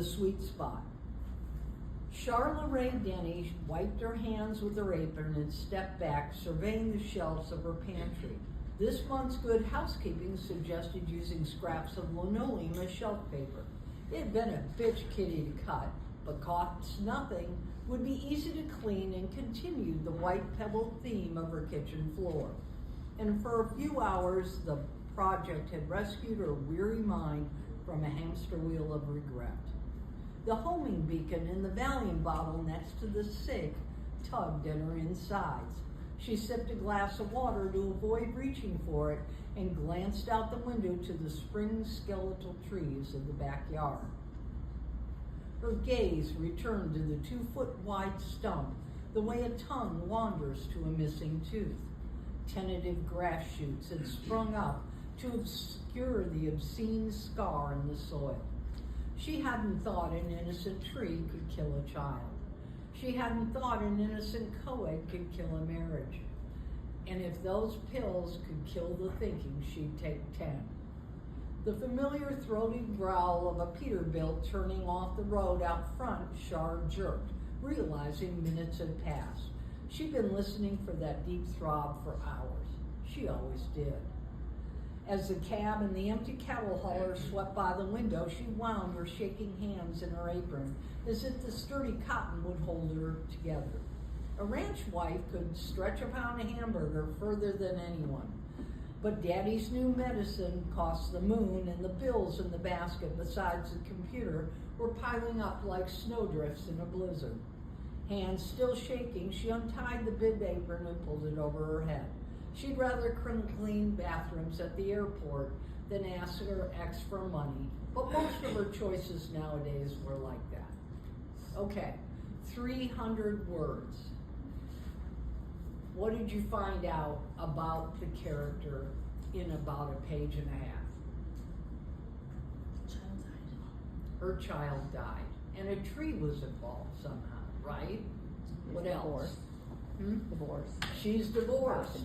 the sweet spot. Charlotte Ray Denny wiped her hands with her apron and stepped back, surveying the shelves of her pantry. This month's Good Housekeeping suggested using scraps of linoleum as shelf paper. It had been a bitch kitty to cut, but costs nothing, would be easy to clean, and continued the white pebbled theme of her kitchen floor. And for a few hours, the project had rescued her weary mind from a hamster wheel of regret. The homing beacon in the Valium bottle next to the sink tugged at her insides. She sipped a glass of water to avoid reaching for it and glanced out the window to the spring skeletal trees of the backyard. Her gaze returned to the 2-foot wide stump, the way a tongue wanders to a missing tooth. Tentative grass shoots had sprung up to obscure the obscene scar in the soil. She hadn't thought an innocent tree could kill a child. She hadn't thought an innocent co-ed could kill a marriage. And if those pills could kill the thinking, she'd take 10. The familiar throaty growl of a Peterbilt turning off the road out front, Char jerked, realizing minutes had passed. She'd been listening for that deep throb for hours. She always did. As the cab and the empty cattle hauler swept by the window, she wound her shaking hands in her apron as if the sturdy cotton would hold her together. A ranch wife could stretch a pound of hamburger further than anyone. But Daddy's new medicine cost the moon, and the bills in the basket besides the computer were piling up like snowdrifts in a blizzard. Hands still shaking, she untied the bib apron and pulled it over her head. She'd rather clean bathrooms at the airport than ask her ex for money, but most of her choices nowadays were like that. Okay, 300 words. What did you find out about the character in about a page and a half? Her child died, and a tree was involved somehow, right? What else? Divorce. She's divorced.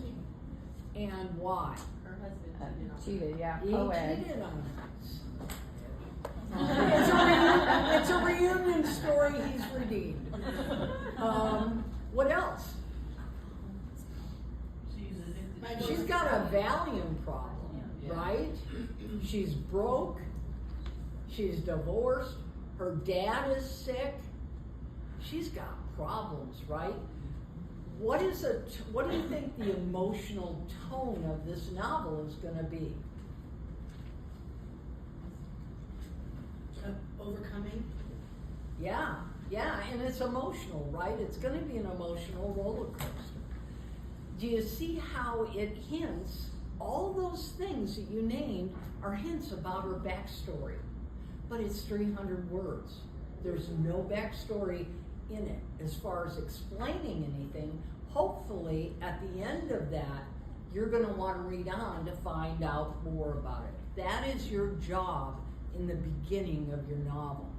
And why? Her husband Cheated, yeah. He Co-ed. cheated on her. It's a reunion story he's redeemed. What else? She's got a Valium problem, right? She's broke. She's divorced. Her dad is sick. She's got problems, right? What do you think the emotional tone of this novel is going to be? Overcoming. Yeah, and it's emotional, right? It's going to be an emotional roller coaster. Do you see how it hints, all those things that you named are hints about her backstory, but it's 300 words. There's no backstory in it as far as explaining anything. Hopefully at the end of that, you're going to want to read on to find out more about it. That is your job in the beginning of your novel.